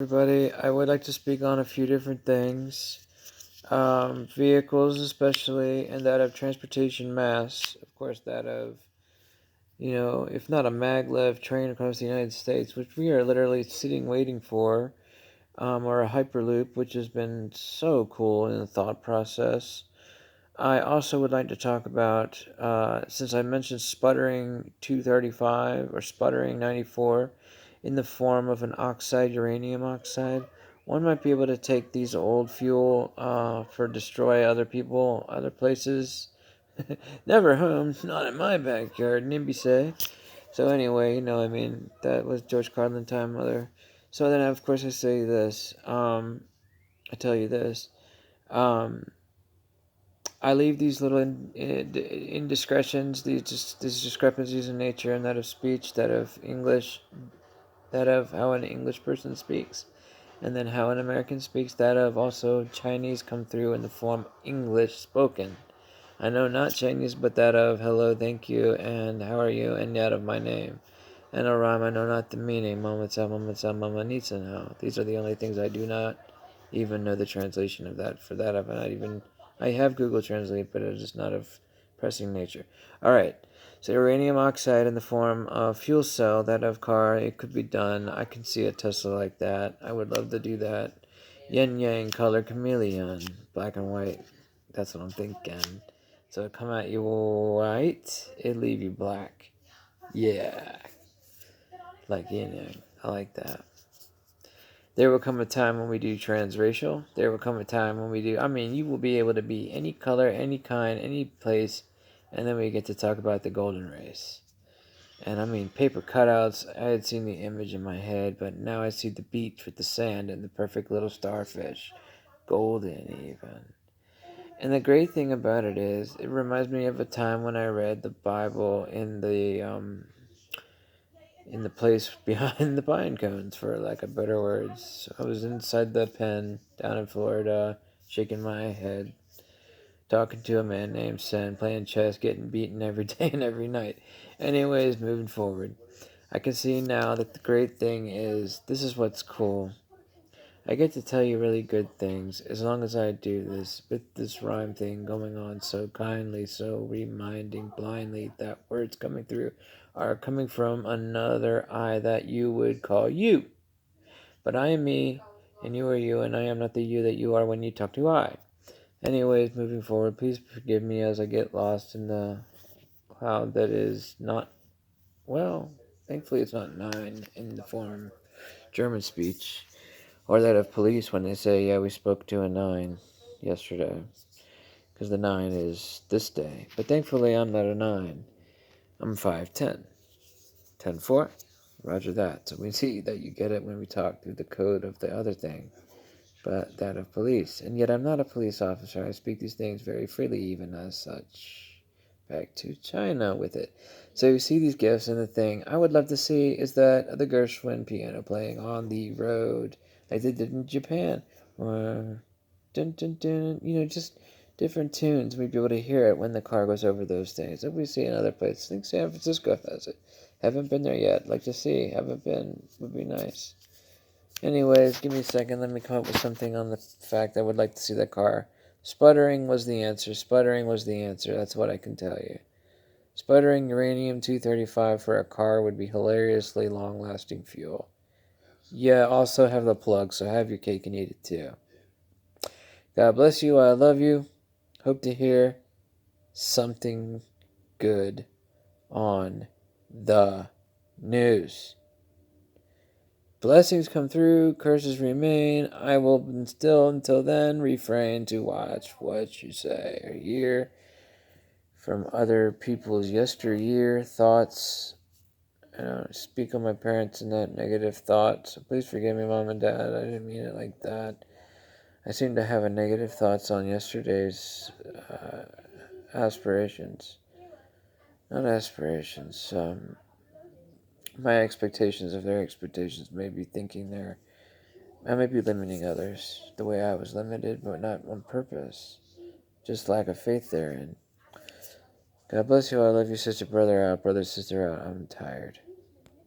Everybody, I would like to speak on a few different things. Vehicles, especially, and that of transportation mass. Of course, that of, if not a maglev train across the United States, which we are literally sitting waiting for, or a hyperloop, which has been so cool in the thought process. I also would like to talk about, since I mentioned sputtering 235 or sputtering 94 in the form of an oxide, uranium oxide, one might be able to take these old fuel for destroy other people, other places. Never home, not in my backyard, NIMBY say. So anyway, that was George Carlin time, mother. So then, of course, I say this. I tell you this. Um, I leave these little indiscretions, these discrepancies in nature and that of speech, that of English, that of how an English person speaks, and then how an American speaks, that of also Chinese come through in the form English spoken. I know not Chinese, but that of hello, thank you, and how are you, and that of my name. And a rhyme, I know not the meaning. Mama tsa, mama nitsa now. These are the only things I do not even know the translation of that. For that, I have Google Translate, but it is not of pressing nature. All right. So uranium oxide in the form of fuel cell, that of car, it could be done. I can see a Tesla like that. I would love to do that. Yin yang color chameleon, black and white. That's what I'm thinking. So it come at you white, it leave you black. Yeah, like yin yang. I like that. There will come a time when we do transracial. There will come a time when we do. You will be able to be any color, any kind, any place, and then we get to talk about the golden race. And paper cutouts. I had seen the image in my head, but now I see the beach with the sand and the perfect little starfish, golden even. And the great thing about it is, it reminds me of a time when I read the Bible in the place behind the pine cones, for lack of better words. I was inside the pen down in Florida, shaking my head, talking to a man named Sen, playing chess, getting beaten every day and every night. Anyways, moving forward. I can see now that the great thing is, this is what's cool. I get to tell you really good things as long as I do this, with this rhyme thing going on so kindly, so reminding blindly that words coming through are coming from another I that you would call you. But I am me, and you are you, and I am not the you that you are when you talk to I. Anyways, moving forward, please forgive me as I get lost in the cloud that is not, well, thankfully it's not nine in the form German speech. Or that of police when they say, yeah, we spoke to a 9 yesterday. Because the 9 is this day. But thankfully, I'm not a 9. I'm 5'10". 10'4". Roger that. So we see that you get it when we talk through the code of the other thing. But that of police. And yet I'm not a police officer. I speak these things very freely, even as such. Back to China with it. So you see these gifts, and the thing I would love to see is that the Gershwin piano playing on the road, like they did in Japan. Or dun dun dun, just different tunes. We'd be able to hear it when the car goes over those things. If we see in other places, I think San Francisco has it. Haven't been there yet. Like to see. Haven't been. Would be nice. Anyways, give me a second. Let me come up with something on the fact I would like to see that car. Sputtering was the answer. Sputtering was the answer. That's what I can tell you. Sputtering uranium 235 for a car would be hilariously long-lasting fuel. Yeah, also have the plug, so have your cake and eat it too. God bless you. I love you. Hope to hear something good on the news. Blessings come through, curses remain. I will still, until then, refrain to watch what you say or hear from other people's yesteryear thoughts. I don't speak on my parents in that negative thought, so please forgive me, Mom and Dad. I didn't mean it like that. I seem to have a negative thoughts on yesterday's aspirations. Not aspirations. My expectations of their expectations may be thinking I may be limiting others the way I was limited, but not on purpose. Just lack of faith therein. God bless you. I love you, sister, brother out, brother, sister out. I'm tired.